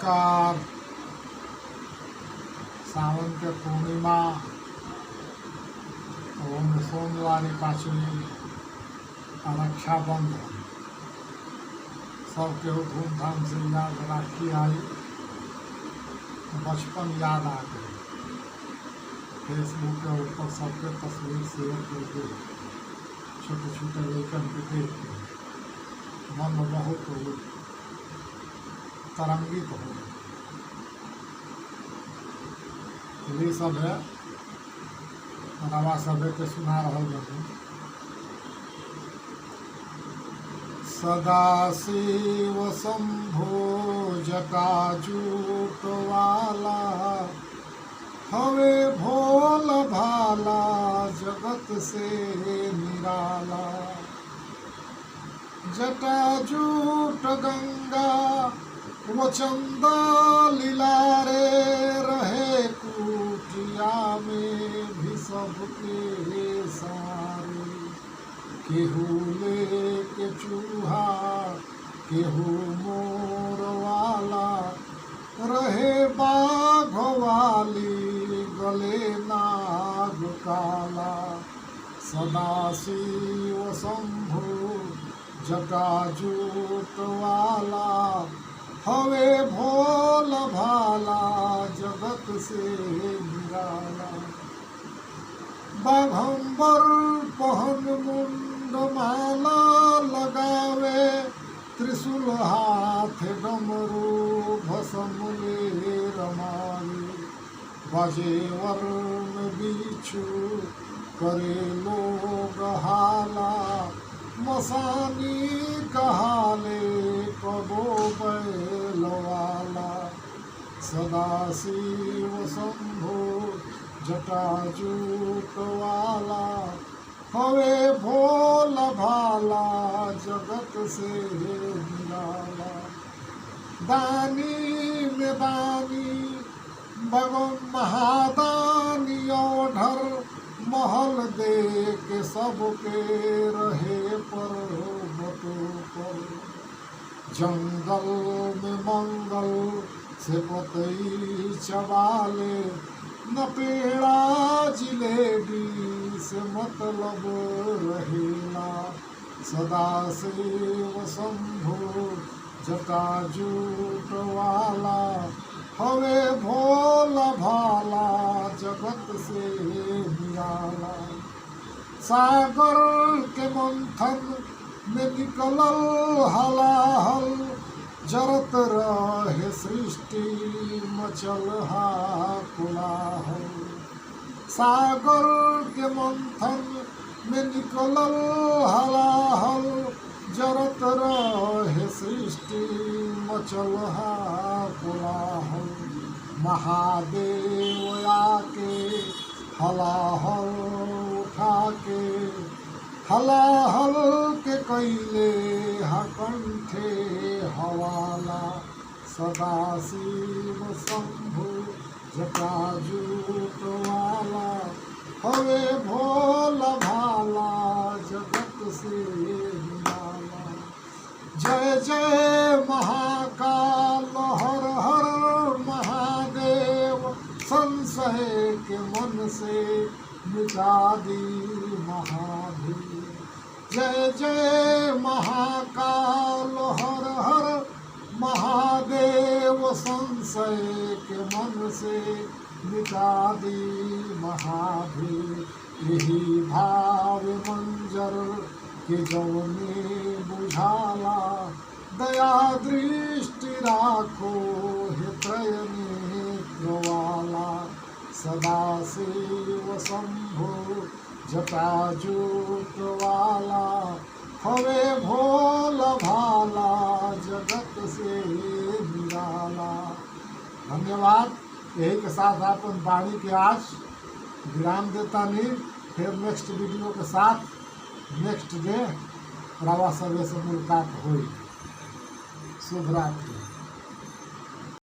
नमस्कार। सावन के पूर्णिमा ओम सोमवार पाँचवीं रक्षाबंधन सबके धूमधाम से याद राखी आई। बचपन याद आ गई। फेसबुक के ऊपर सबके तस्वीर शेयर करके छोटे छोटे लेकर के देख के मन बहुत तरंगित हो गए। ये सब है रवा सब के सुना रहा बनी। सदाशिव शंभो जटाजूट वाला हवे भोल भाला जगत से निराला। जटाजूट गंगा वो चंदा लीलारे रहे कुटिया में भी सबके सारे। केहू लेके चूहा केहू मोर वाला रहे बाघ वाली गले नाग काला। सदाशिव शंभु जटाजूट वाला हवे भोल भाला जगत से निराला। बाघंबर पहन मुंड माला लगावे त्रिशूल हाथ डमरू भस्म ले रमावे। बजे वर्ण बिच्छू करे लोग हाला मसानी कहाले कबो बैल वाला। सदाशिव शंभो जटाजूट वाला हवे भोल भाला जगत से निराला। दानी में दानी भगवान महादानी ओढ़र महल दे के सबके रहे पर्वतों पर। जंगल में मंगल से पतई चबाले न पेड़ा जिलेबी से मतलब रहेला। सदाशिव शंभु जटाजूट वाला हवे भोल भाला जगत से निराला। सागर के मंथन में निकलल हलाहल जरत रहे सृष्टि मचल कोलाहल। सागर के मंथन में निकलल हलाहल जरत रहे सृष्टि मचल कोलाहल। महादेव आके हलाहल उठा के हलाहल के कैले कंठे हवाला। सदाशिव शंभु जटाजूट वाला हवे भोल भाला जगत से निराला। जय जय महाकाल हर हर महादेव संशय के मन से मिटा दी महादेव। जय जय महाकाल हर हर महादेव संशय के मन से मिटा दी महादेव। यही भाव मंजर के जौने बुझाला दया दृष्टि राखो हृदय नेत्र वाला। सदाशिव शंभु जटाजूट वाला हवे भोल भाला जगत से निराला। धन्यवाद। यही के साथ अपन वाणी के आज विराम देता नहीं। फिर नेक्स्ट वीडियो के साथ नेक्स्ट डे रवा सवे से मुलाकात हुई। शुभ रात्रि।